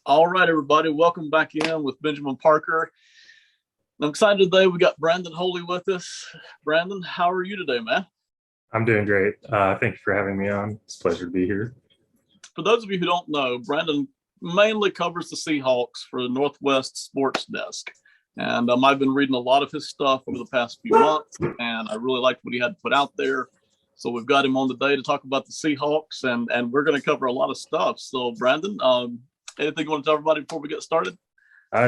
All right, everybody, welcome back in with Benjamin Parker. I'm excited today. We got Brandon Holey with us. Brandon, how are you today, man? I'm doing great. Thank you for having me on. It's a pleasure to be here. For those of you who don't know, Brandon mainly covers the Seahawks for the Northwest Sports Desk. And I've been reading a lot of his stuff over the past few months, and I really liked what he had put out there. So we've got him on today to talk about the Seahawks, and we're going to cover a lot of stuff. So, Brandon, anything you want to tell everybody before we get started?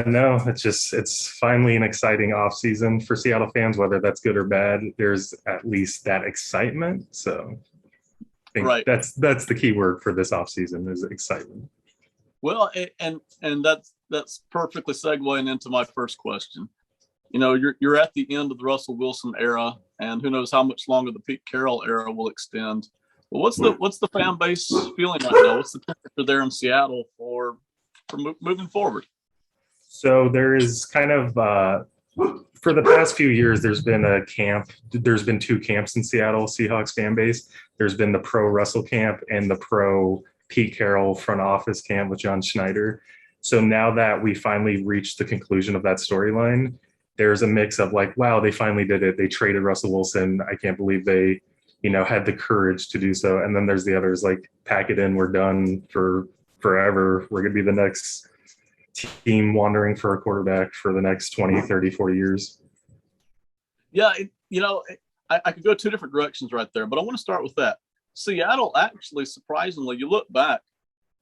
No, it's finally an exciting off season for Seattle fans, whether that's good or bad. There's at least that excitement. So I think Right. that's the key word for this off season is excitement. Well, and that's perfectly segueing into my first question. You know, you're at the end of the Russell Wilson era, and who knows how much longer the Pete Carroll era will extend. Well, what's the fan base feeling right now? What's the temperature there in Seattle for moving forward? So there is kind of for the past few years, there's been a camp. There's been two camps in Seattle Seahawks fan base. There's been the pro Russell camp and the pro Pete Carroll front office camp with John Schneider. So now that we finally reached the conclusion of that storyline, there's a mix of like, wow, they finally did it. They traded Russell Wilson. I can't believe they, had the courage to do so. And then there's the others like, pack it in. We're done for forever. We're going to be the next team wandering for a quarterback for the next 20, 30, 40 years. Yeah, I could go two different directions right there, but I want to start with that. Seattle actually, surprisingly, you look back,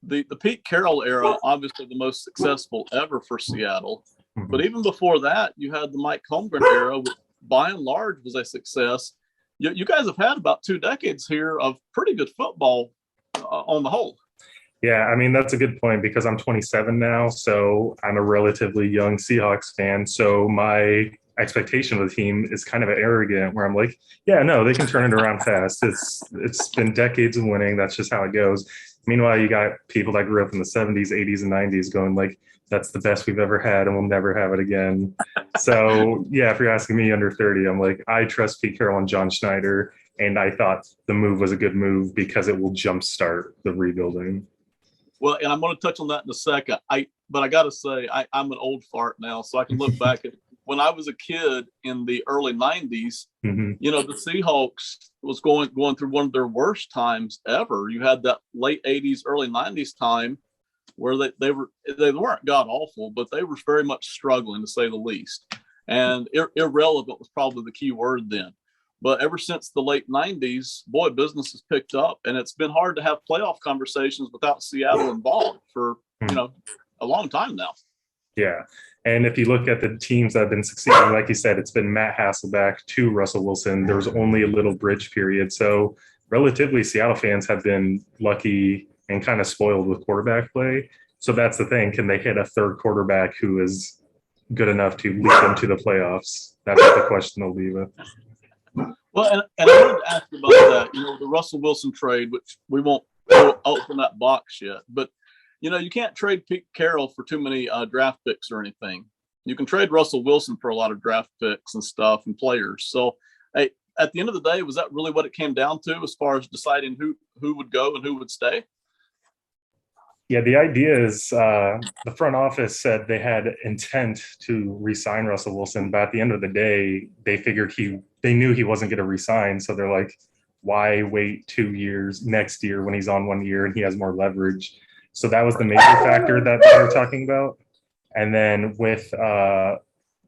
the Pete Carroll era, obviously the most successful ever for Seattle. Mm-hmm. But even before that, you had the Mike Holmgren era, which by and large was a success. You guys have had about 2 decades here of pretty good football on the whole. Yeah, I mean, that's a good point because I'm 27 now, so I'm a relatively young Seahawks fan. So my expectation of the team is kind of arrogant where I'm like, yeah, no, they can turn it around fast. It's been decades of winning. That's just how it goes. Meanwhile, you got people that grew up in the 70s, 80s, and 90s going like, that's the best we've ever had and we'll never have it again. So, yeah, if you're asking me under 30, I'm like, I trust Pete Carroll and John Schneider, and I thought the move was a good move because it will jumpstart the rebuilding. Well, and I'm going to touch on that in a second. But I got to say, I'm an old fart now, so I can look back at when I was a kid in the early 90s. Mm-hmm. The Seahawks was going through one of their worst times ever. You had that late 80s, early 90s time where they weren't god awful, but they were very much struggling, to say the least. And irrelevant was probably the key word then. But ever since the late 90s, boy, business has picked up, and it's been hard to have playoff conversations without Seattle involved for, a long time now. Yeah. And if you look at the teams that have been succeeding, like you said, it's been Matt Hasselbeck to Russell Wilson. There was only a little bridge period. So relatively, Seattle fans have been lucky and kind of spoiled with quarterback play. So that's the thing. Can they hit a third quarterback who is good enough to lead them to the playoffs? That's the question they'll leave with. Well, and I wanted to ask you about that, the Russell Wilson trade, which we won't open that box yet. But, you can't trade Pete Carroll for too many draft picks or anything. You can trade Russell Wilson for a lot of draft picks and stuff and players. So, hey, at the end of the day, was that really what it came down to as far as deciding who would go and who would stay? Yeah, the idea is the front office said they had intent to re-sign Russell Wilson, but at the end of the day, they figured they knew he wasn't going to re-sign. So they're like, why wait 2 years next year when he's on 1 year and he has more leverage? So that was the major factor that they were talking about. And then with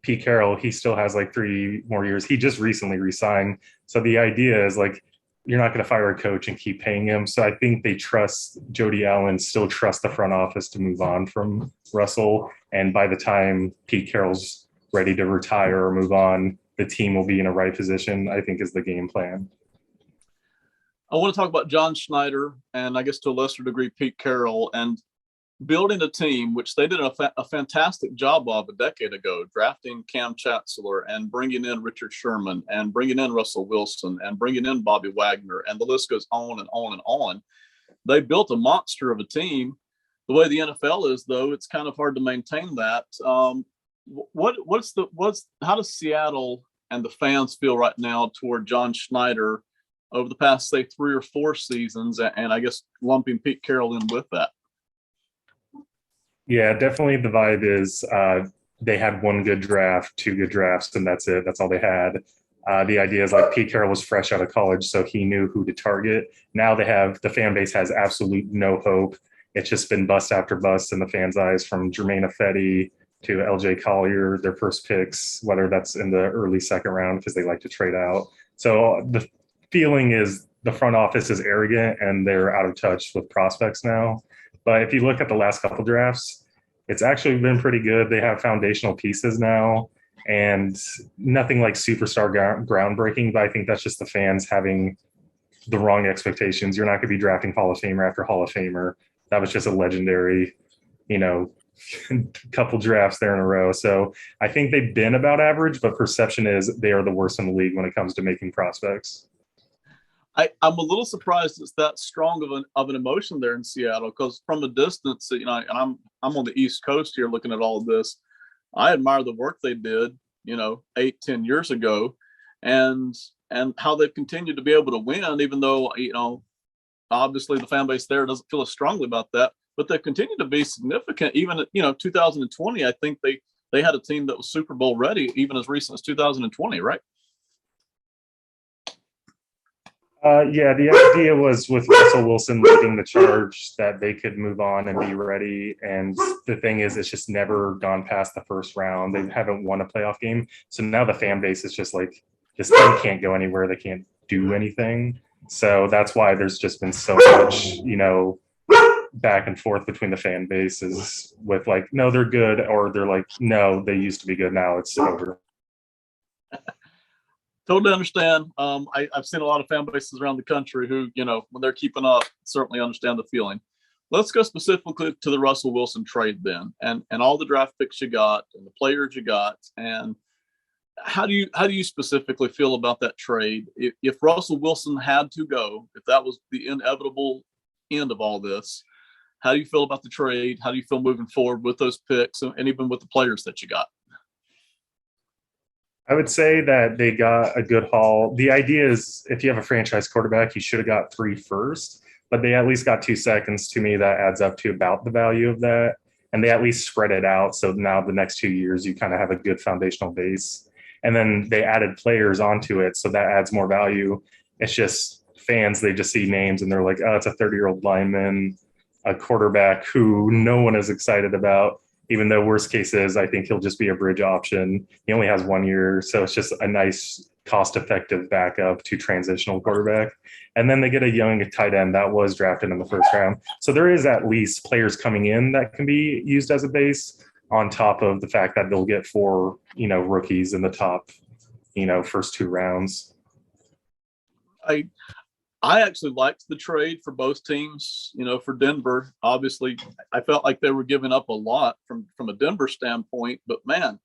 Pete Carroll, he still has like 3 more years. He just recently re-signed. So the idea is like, you're not going to fire a coach and keep paying him. So I think they trust Jody Allen, still trust the front office to move on from Russell. And by the time Pete Carroll's ready to retire or move on, the team will be in a right position, I think is the game plan. I want to talk about John Schneider and I guess to a lesser degree, Pete Carroll, and building a team, which they did a fantastic job of a decade ago, drafting Cam Chancellor and bringing in Richard Sherman and bringing in Russell Wilson and bringing in Bobby Wagner, and the list goes on and on and on. They built a monster of a team. The way the NFL is, though, it's kind of hard to maintain that. How does Seattle and the fans feel right now toward John Schneider over the past, say, 3 or 4 seasons, and I guess lumping Pete Carroll in with that? Yeah, definitely the vibe is they had one good draft, two good drafts, and that's it. That's all they had. The idea is like Pete Carroll was fresh out of college, so he knew who to target. Now the fan base has absolute no hope. It's just been bust after bust in the fans' eyes, from Jermaine Ifedi to LJ Collier, their first picks, whether that's in the early second round because they like to trade out. So the feeling is the front office is arrogant and they're out of touch with prospects now. But if you look at the last couple drafts, it's actually been pretty good. They have foundational pieces now and nothing like superstar groundbreaking, but I think that's just the fans having the wrong expectations. You're not going to be drafting Hall of Famer after Hall of Famer. That was just a legendary, you know, couple drafts there in a row. So I think they've been about average, but perception is they are the worst in the league when it comes to making prospects. I'm a little surprised it's that strong of an emotion there in Seattle, because from a distance, and I'm on the East Coast here looking at all of this. I admire the work they did, 8-10 years ago, and how they've continued to be able to win, even though obviously the fan base there doesn't feel as strongly about that, but they've continued to be significant. Even 2020, I think they had a team that was Super Bowl ready even as recent as 2020, right? Yeah, the idea was with Russell Wilson leading the charge that they could move on and be ready. And the thing is, it's just never gone past the first round. They haven't won a playoff game. So now the fan base is just like, this team can't go anywhere. They can't do anything. So that's why there's just been so much, back and forth between the fan bases with like, no, they're good, or they're like, no, they used to be good. Now it's over. Totally understand. I've seen a lot of fan bases around the country who, when they're keeping up, certainly understand the feeling. Let's go specifically to the Russell Wilson trade then, and all the draft picks you got and the players you got. And how do you specifically feel about that trade? If Russell Wilson had to go, if that was the inevitable end of all this, how do you feel about the trade? How do you feel moving forward with those picks and even with the players that you got? I would say that they got a good haul. The idea is if you have a franchise quarterback, you should have got 3 first, but they at least got 2 seconds. To me, that adds up to about the value of that. And they at least spread it out. So now the next 2 years, you kind of have a good foundational base. And then they added players onto it. So that adds more value. It's just fans, they just see names and they're like, oh, it's a 30-year-old lineman, a quarterback who no one is excited about. Even though worst case is, I think he'll just be a bridge option. He only has 1 year, so it's just a nice cost-effective backup to transitional quarterback. And then they get a young tight end that was drafted in the first round. So there is at least players coming in that can be used as a base, on top of the fact that they'll get 4, rookies in the top, first 2 rounds. I actually liked the trade for both teams. For Denver, obviously, I felt like they were giving up a lot from a Denver standpoint. But man,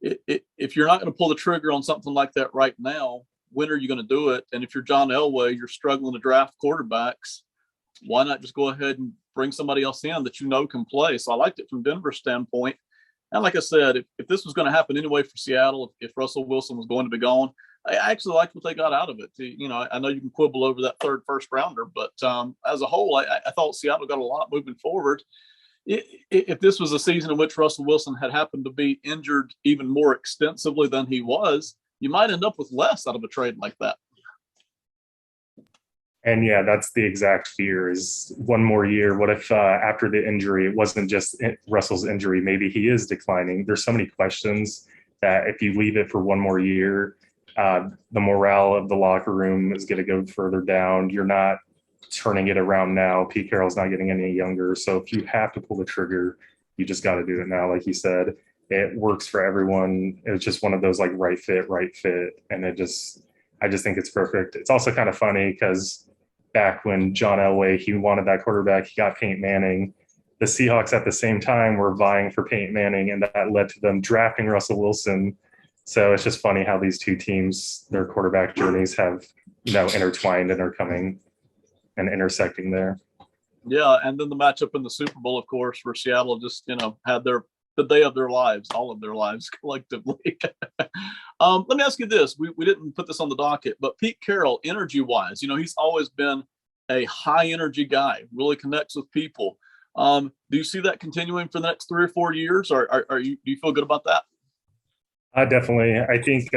if you're not going to pull the trigger on something like that right now, when are you going to do it? And if you're John Elway, you're struggling to draft quarterbacks, why not just go ahead and bring somebody else in that can play? So I liked it from Denver's standpoint. And like I said, if this was going to happen anyway for Seattle, if Russell Wilson was going to be gone, I actually liked what they got out of it. I know you can quibble over that third first rounder, but as a whole, I thought Seattle got a lot moving forward. If this was a season in which Russell Wilson had happened to be injured even more extensively than he was, you might end up with less out of a trade like that. And yeah, that's the exact fear, is one more year. What if after the injury, it wasn't just Russell's injury, maybe he is declining? There's so many questions that if you leave it for one more year, the morale of the locker room is going to go further down. You're not turning it around now. Pete Carroll's not getting any younger. So if you have to pull the trigger, you just got to do it now. Like you said, it works for everyone. It's just one of those like right fit. And I just think it's perfect. It's also kind of funny because back when John Elway, he wanted that quarterback, he got Peyton Manning. The Seahawks at the same time were vying for Peyton Manning, and that led to them drafting Russell Wilson. So it's just funny how these two teams, their quarterback journeys have, intertwined and are coming and intersecting there. Yeah, and then the matchup in the Super Bowl, of course, where Seattle just, had the day of their lives, all of their lives collectively. Let me ask you this. We didn't put this on the docket, but Pete Carroll, energy-wise, he's always been a high-energy guy, really connects with people. Do you see that continuing for the next 3 or 4 years, or do you feel good about that? Definitely. I think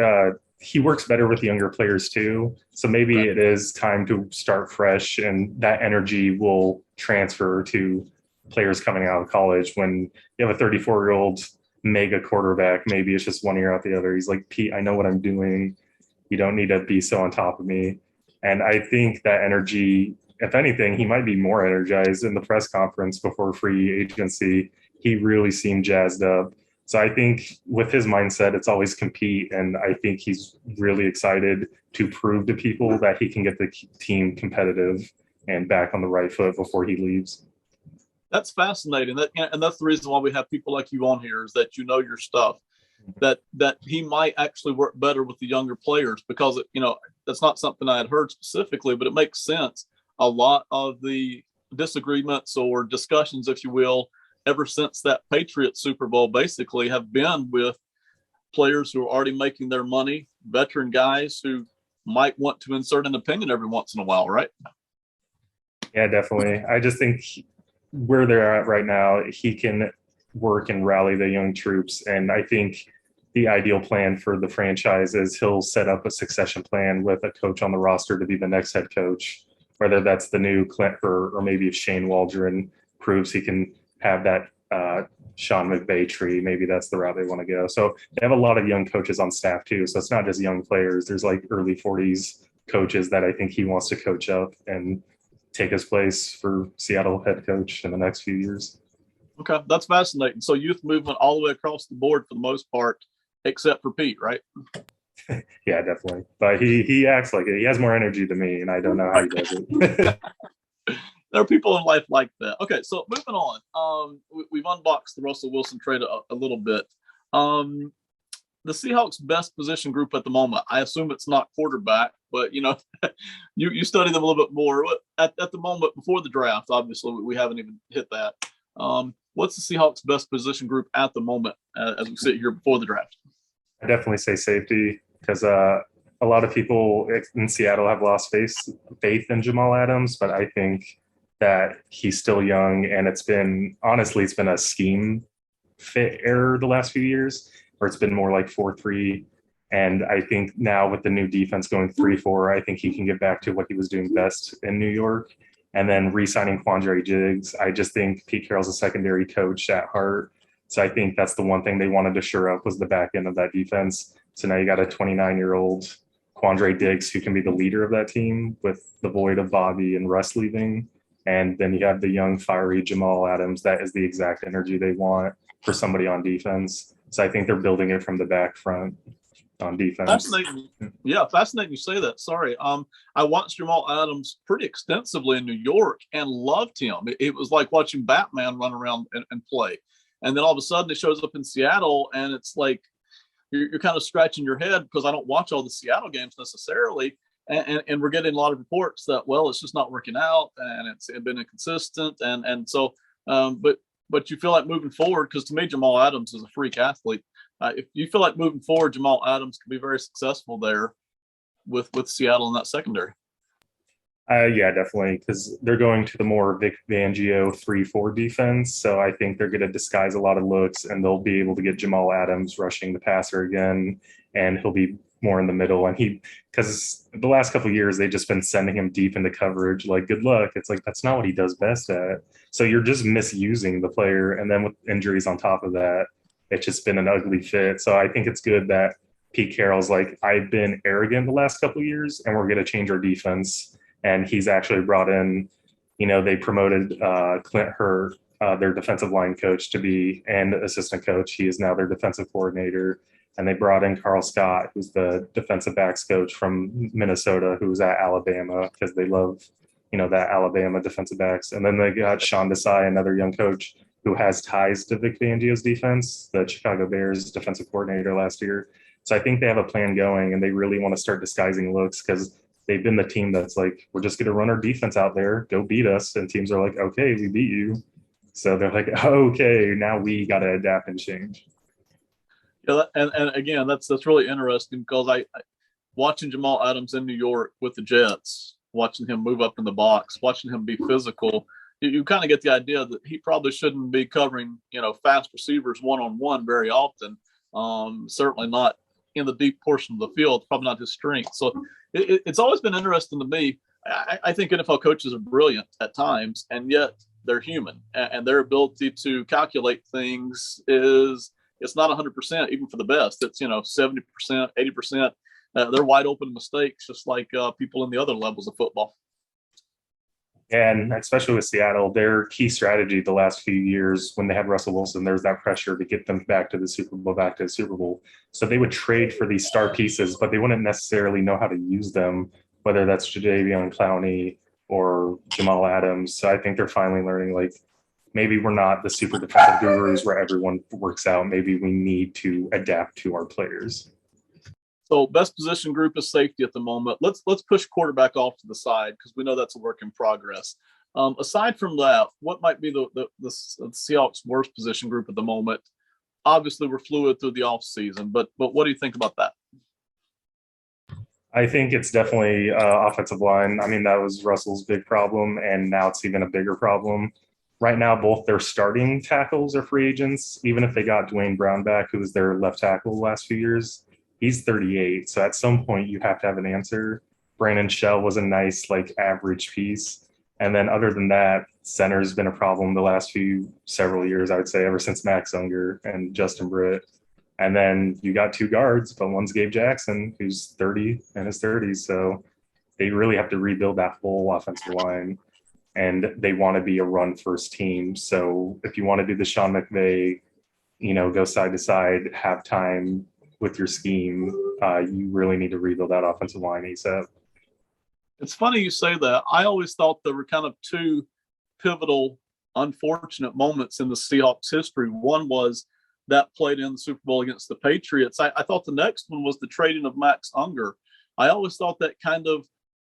he works better with younger players too. So maybe it is time to start fresh, and that energy will transfer to players coming out of college. When you have a 34-year-old mega quarterback, maybe it's just one ear out the other. He's like, Pete, I know what I'm doing. You don't need to be so on top of me. And I think that energy, if anything, he might be more energized in the press conference before free agency. He really seemed jazzed up. So I think with his mindset, it's always compete. And I think he's really excited to prove to people that he can get the team competitive and back on the right foot before he leaves. That's fascinating. And that's the reason why we have people like you on here, is that you know your stuff, that he might actually work better with the younger players, because, that's not something I had heard specifically, but it makes sense. A lot of the disagreements or discussions, if you will, ever since that Patriots Super Bowl basically have been with players who are already making their money, veteran guys who might want to insert an opinion every once in a while, right? Yeah, definitely. I just think where they're at right now, he can work and rally the young troops. And I think the ideal plan for the franchise is he'll set up a succession plan with a coach on the roster to be the next head coach, whether that's the new Clint or maybe if Shane Waldron proves he can have that Sean McVay tree, maybe that's the route they want to go. So they have a lot of young coaches on staff too. So it's not just young players. There's like early 40s coaches that I think he wants to coach up and take his place for Seattle head coach in the next few years. Okay, that's fascinating. So youth movement all the way across the board for the most part, except for Pete, right? Yeah, definitely. But he acts like it. He has more energy than me, and I don't know how he does it. There are people in life like that. Okay, so moving on. We've unboxed the Russell Wilson trade a little bit. The Seahawks' best position group at the moment, I assume it's not quarterback, but you study them a little bit more. At the moment before the draft, obviously we haven't even hit that. What's the Seahawks' best position group at the moment as we sit here before the draft? I definitely say safety, because a lot of people in Seattle have lost faith in Jamal Adams, but I think that he's still young, and it's been a scheme fit error the last few years, where it's been more like 4-3. And I think now with the new defense going 3-4, I think he can get back to what he was doing best in New York. And then re-signing Quandre Diggs, I just think Pete Carroll's a secondary coach at heart. So I think that's the one thing they wanted to shore up was the back end of that defense. So now you got a 29-year-old Quandre Diggs who can be the leader of that team with the void of Bobby and Russ leaving. And then you have the young, fiery Jamal Adams. That is the exact energy they want for somebody on defense. So I think they're building it from the back front on defense. Fascinating. Yeah, fascinating you say that. Sorry. I watched Jamal Adams pretty extensively in New York and loved him. It was like watching Batman run around and play. And then all of a sudden it shows up in Seattle, and it's like you're kind of scratching your head, because I don't watch all the Seattle games necessarily. And we're getting a lot of reports that, well, it's just not working out, and it's been inconsistent. So, but you feel like moving forward, because to me, Jamal Adams is a freak athlete. If you feel like moving forward, Jamal Adams can be very successful there with Seattle in that secondary. Yeah, definitely, because they're going to the more Vic Fangio 3-4 defense. So I think they're going to disguise a lot of looks, and they'll be able to get Jamal Adams rushing the passer again, and he'll be more in the middle. And because the last couple of years, they've just been sending him deep into coverage. Like, good luck. It's like, that's not what he does best at. So you're just misusing the player. And then with injuries on top of that, it's just been an ugly fit. So I think it's good that Pete Carroll's like, I've been arrogant the last couple of years, and we're going to change our defense. And he's actually brought in, they promoted Clint Hurtt, their defensive line coach, to be and assistant coach. He is now their defensive coordinator. And they brought in Carl Scott, who's the defensive backs coach from Minnesota, who was at Alabama, because they love, that Alabama defensive backs. And then they got Sean Desai, another young coach who has ties to Vic Fangio's defense, the Chicago Bears defensive coordinator last year. So I think they have a plan going, and they really want to start disguising looks, because they've been the team that's like, we're just going to run our defense out there, go beat us. And teams are like, okay, we beat you. So they're like, okay, now we got to adapt and change. Yeah, and again, that's really interesting, because I watching Jamal Adams in New York with the Jets, watching him move up in the box, watching him be physical. you kind of get the idea that he probably shouldn't be covering, fast receivers one-on-one very often. Certainly not in the deep portion of the field, probably not his strength. So it's always been interesting to me. I think NFL coaches are brilliant at times, and yet they're human, and their ability to calculate things it's not 100%, even for the best. It's 70%, 80%. They're wide open mistakes, just like people in the other levels of football. And especially with Seattle, their key strategy the last few years when they had Russell Wilson, there was that pressure to get them back to the Super Bowl. So they would trade for these star pieces, but they wouldn't necessarily know how to use them, whether that's Jadeveon Clowney or Jamal Adams. So I think they're finally learning, like, maybe we're not the super defensive gurus where everyone works out. Maybe we need to adapt to our players. So best position group is safety at the moment. Let's push quarterback off to the side because we know that's a work in progress. Aside from that, what might be the Seahawks' worst position group at the moment? Obviously, we're fluid through the offseason, but what do you think about that? I think it's definitely offensive line. I mean, that was Russell's big problem, and now it's even a bigger problem. Right now, both their starting tackles are free agents, even if they got Dwayne Brown back, who was their left tackle the last few years. He's 38, so at some point you have to have an answer. Brandon Shell was a nice, average piece. And then other than that, center's been a problem the last several years, I would say, ever since Max Unger and Justin Britt. And then you got two guards, but one's Gabe Jackson, who's 30 in his 30s. So they really have to rebuild that whole offensive line. And they want to be a run-first team. So if you want to do the Sean McVay, go side to side, have time with your scheme, you really need to rebuild that offensive line ASAP. It's funny you say that. I always thought there were kind of two pivotal, unfortunate moments in the Seahawks history. One was that played in the Super Bowl against the Patriots. I thought the next one was the trading of Max Unger. I always thought that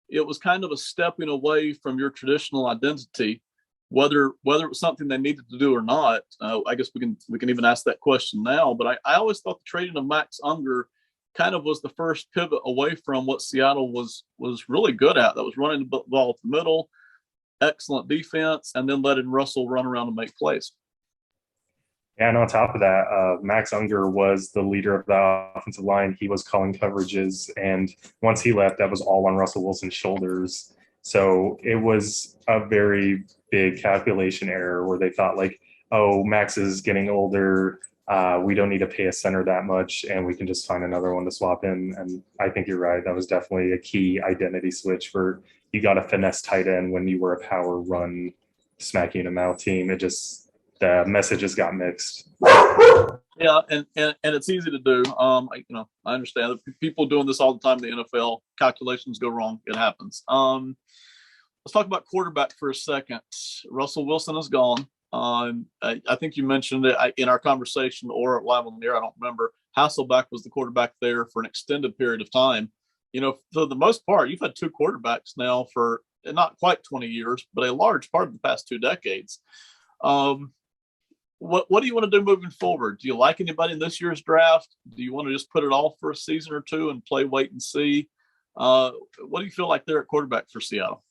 it was kind of a stepping away from your traditional identity, whether it was something they needed to do or not. I guess we can even ask that question now. But I always thought the trading of Max Unger kind of was the first pivot away from what Seattle was really good at. That was running the ball up the middle, excellent defense, and then letting Russell run around and make plays. Yeah, and on top of that, Max Unger was the leader of the offensive line. He was calling coverages, and once he left, that was all on Russell Wilson's shoulders. So it was a very big calculation error where they thought, Max is getting older. We don't need to pay a center that much, and we can just find another one to swap in. And I think you're right. That was definitely a key identity switch for you got a finesse tight end when you were a power run, smack you in the mouth team. The messages got mixed. Yeah, and it's easy to do. I understand that people doing this all the time in the NFL. Calculations go wrong. It happens. Let's talk about quarterback for a second. Russell Wilson is gone. I think you mentioned it in our conversation or live on the air. I don't remember. Hasselbeck was the quarterback there for an extended period of time. For the most part, you've had two quarterbacks now for not quite 20 years, but a large part of the past 2 decades. What do you want to do moving forward? Do you like anybody in this year's draft? Do you want to just put it off for a season or two and play wait and see? What do you feel like there at quarterback for Seattle?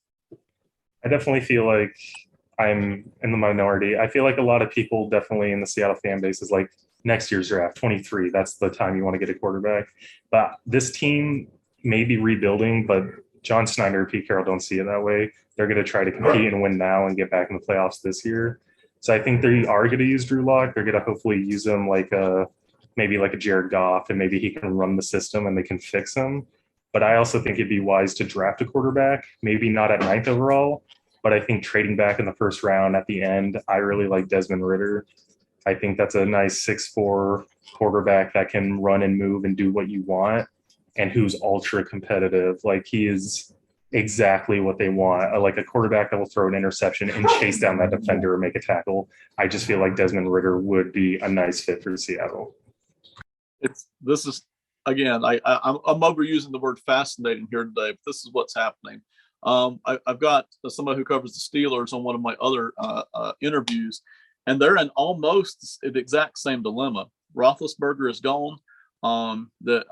I definitely feel like I'm in the minority. I feel like a lot of people definitely in the Seattle fan base is like next year's draft, 23. That's the time you want to get a quarterback. But this team may be rebuilding, but John Schneider and Pete Carroll don't see it that way. They're going to try to compete and win now and get back in the playoffs this year. So I think they are going to use Drew Lock. They're going to hopefully use him maybe like a Jared Goff, and maybe he can run the system and they can fix him. But I also think it'd be wise to draft a quarterback, maybe not at 9th overall, but I think trading back in the first round at the end, I really like Desmond Ridder. I think that's a nice 6'4" quarterback that can run and move and do what you want and who's ultra competitive. He is exactly what they want, like a quarterback that will throw an interception and chase down that defender or make a tackle. I just feel like Desmond Ridder would be a nice fit for Seattle. I'm overusing the word fascinating here today, but this is what's happening. I've got somebody who covers the Steelers on one of my other interviews, and they're in almost the exact same dilemma. Roethlisberger is gone. The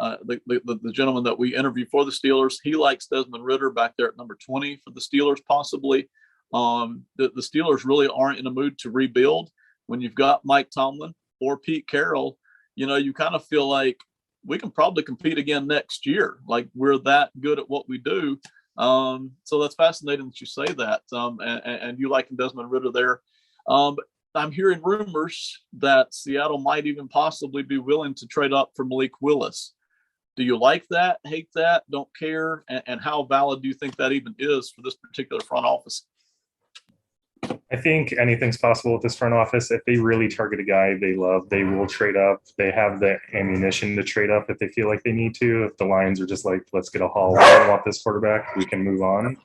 gentleman that we interviewed for the Steelers, he likes Desmond Ridder back there at number 20 for the Steelers, possibly. The Steelers really aren't in a mood to rebuild. When you've got Mike Tomlin or Pete Carroll, you kind of feel like we can probably compete again next year. Like, we're that good at what we do. So that's fascinating that you say that. And you liking Desmond Ridder there. I'm hearing rumors that Seattle might even possibly be willing to trade up for Malik Willis. Do you like that, hate that, don't care? And how valid do you think that even is for this particular front office? I think anything's possible with this front office. If they really target a guy they love, they will trade up. They have the ammunition to trade up if they feel like they need to. If the Lions are just like, let's get a haul, we don't want this quarterback, we can move on.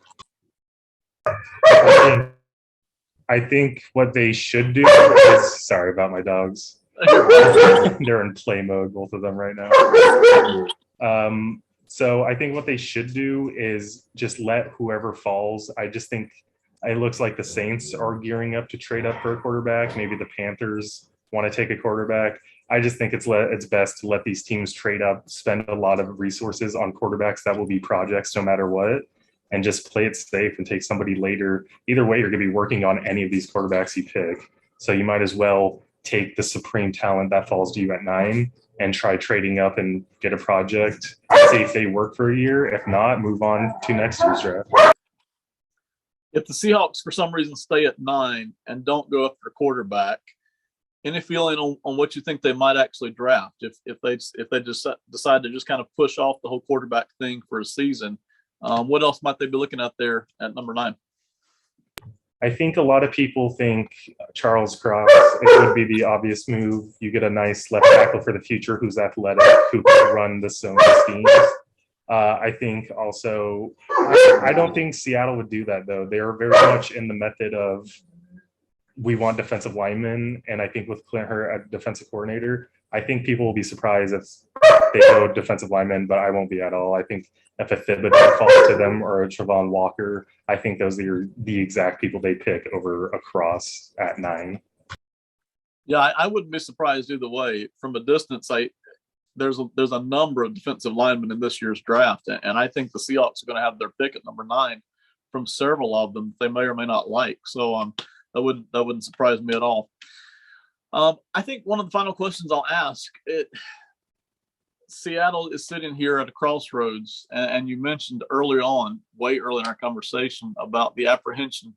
I think what they should do is, sorry about my dogs. They're in play mode, both of them right now. So I think what they should do is just let whoever falls. I just think it looks like the Saints are gearing up to trade up for a quarterback. Maybe the Panthers want to take a quarterback. I just think it's best to let these teams trade up, spend a lot of resources on quarterbacks that will be projects no matter what, and just play it safe and take somebody later. Either way, you're going to be working on any of these quarterbacks you pick. So you might as well take the supreme talent that falls to you at 9 and try trading up and get a project. See if they work for a year. If not, move on to next year's draft. If the Seahawks for some reason stay at 9 and don't go after a quarterback, any feeling on what you think they might actually draft if they just decide to just kind of push off the whole quarterback thing for a season? What else might they be looking at there at number 9? I think a lot of people think Charles Cross, it would be the obvious move. You get a nice left tackle for the future who's athletic, who can run the zone schemes. I think also, I don't think Seattle would do that, though. They're very much in the method of, we want defensive linemen, and I think with Clint Hurtt as defensive coordinator, I think people will be surprised if they go defensive linemen, but I won't be at all. I think if a Thibodeau falls to them or a Travon Walker, I think those are the exact people they pick over a Cross at 9. Yeah, I wouldn't be surprised either way. From a distance, there's a number of defensive linemen in this year's draft, and I think the Seahawks are going to have their pick at number 9 from several of them they may or may not like. So that wouldn't surprise me at all. I think one of the final questions I'll ask, Seattle is sitting here at a crossroads, and you mentioned way early in our conversation about the apprehension.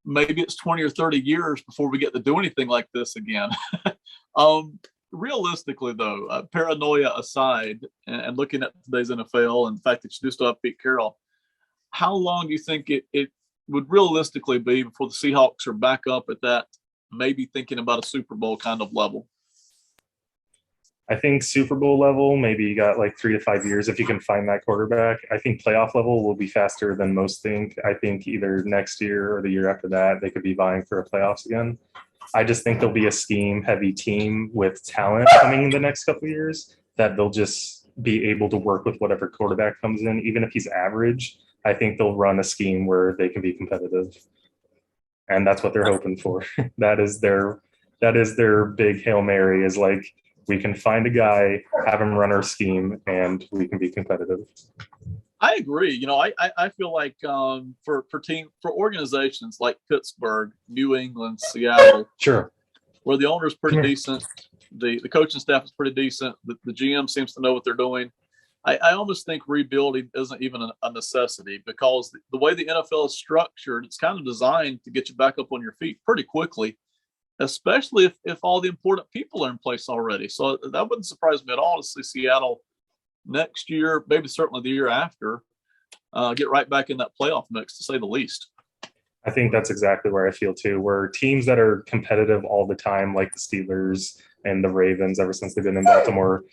Maybe it's 20 or 30 years before we get to do anything like this again. Realistically, though, paranoia aside, and looking at today's NFL and the fact that you do still have Pete Carroll, how long do you think it would realistically be before the Seahawks are back up at that, maybe thinking about a Super Bowl kind of level? I think Super Bowl level, maybe you got like 3 to 5 years if you can find that quarterback. I think playoff level will be faster than most think. I think either next year or the year after that, they could be vying for a playoffs again. I just think there'll be a scheme-heavy team with talent coming in the next couple of years that they'll just be able to work with whatever quarterback comes in, even if he's average. I think they'll run a scheme where they can be competitive, and that's what they're hoping for. That is their big Hail Mary, is like, we can find a guy, have him run our scheme, and we can be competitive. I agree. I feel like for organizations like Pittsburgh, New England, Seattle, sure, where the owner's pretty decent, the coaching staff is pretty decent, the GM seems to know what they're doing. I almost think rebuilding isn't even a necessity, because the way the NFL is structured, it's kind of designed to get you back up on your feet pretty quickly, especially if all the important people are in place already. So that wouldn't surprise me at all to see Seattle next year, maybe certainly the year after, get right back in that playoff mix, to say the least. I think that's exactly where I feel too, where teams that are competitive all the time, like the Steelers and the Ravens, ever since they've been in Baltimore,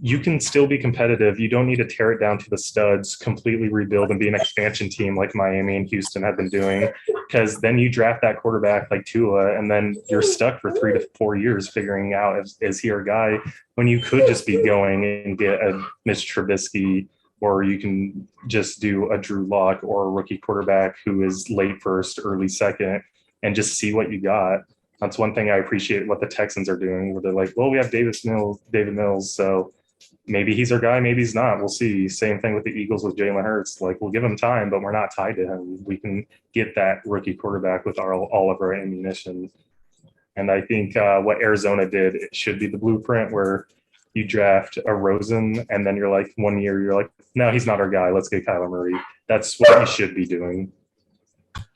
you can still be competitive. You don't need to tear it down to the studs, completely rebuild and be an expansion team like Miami and Houston have been doing, because then you draft that quarterback like Tua, and then you're stuck for 3 to 4 years figuring out, is he our guy, when you could just be going and get a Mitch Trubisky, or you can just do a Drew Lock or a rookie quarterback who is late first, early second, and just see what you got. That's one thing I appreciate what the Texans are doing, where they're like, well, we have David Mills, so maybe he's our guy, maybe he's not. We'll see. Same thing with the Eagles with Jalen Hurts. Like, we'll give him time, but we're not tied to him. We can get that rookie quarterback with all of our ammunition. And I think what Arizona did, it should be the blueprint where you draft a Rosen and then you're like 1 year, you're like, no, he's not our guy. Let's get Kyler Murray. That's what you should be doing.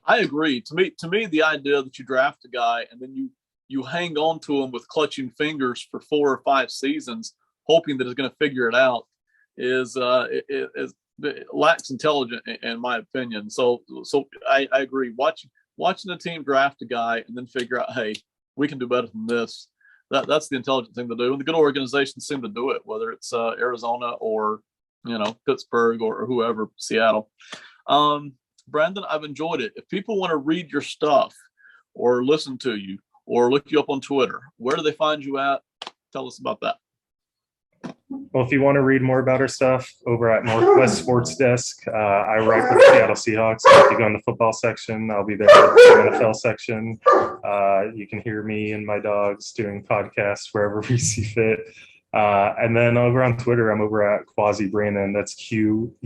I agree. To me, the idea that you draft a guy and then you hang on to him with clutching fingers for 4 or 5 seasons, hoping that he's going to figure it out, is it lacks intelligence, in my opinion. So I agree. Watching the team draft a guy and then figure out, hey, we can do better than this. That's the intelligent thing to do. And the good organizations seem to do it, whether it's Arizona or Pittsburgh or whoever, Seattle. Brandon, I've enjoyed it. If people want to read your stuff or listen to you or look you up on Twitter, where do they find you at? Tell us about that. Well, if you want to read more about our stuff, over at Northwest Sports Desk, I write for the Seattle Seahawks. If you go in the football section, I'll be there for the NFL section. You can hear me and my dogs doing podcasts wherever we see fit. And then over on Twitter, I'm over at Quasi Brandon. That's QUAZZY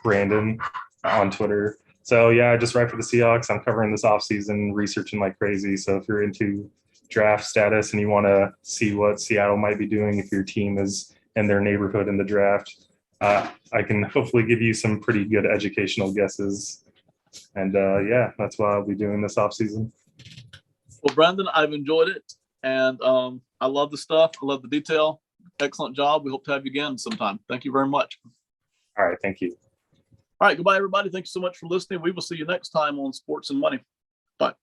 Brandon on Twitter. So yeah, I just write for the Seahawks. I'm covering this offseason, researching like crazy. So if you're into draft status and you want to see what Seattle might be doing if your team is in their neighborhood in the draft, I can hopefully give you some pretty good educational guesses. And yeah, that's what I'll be doing this offseason. Well, Brandon, I've enjoyed it. And I love the stuff. I love the detail. Excellent job. We hope to have you again sometime. Thank you very much. All right. Thank you. All right. Goodbye, everybody. Thank you so much for listening. We will see you next time on Sports and Money. Bye.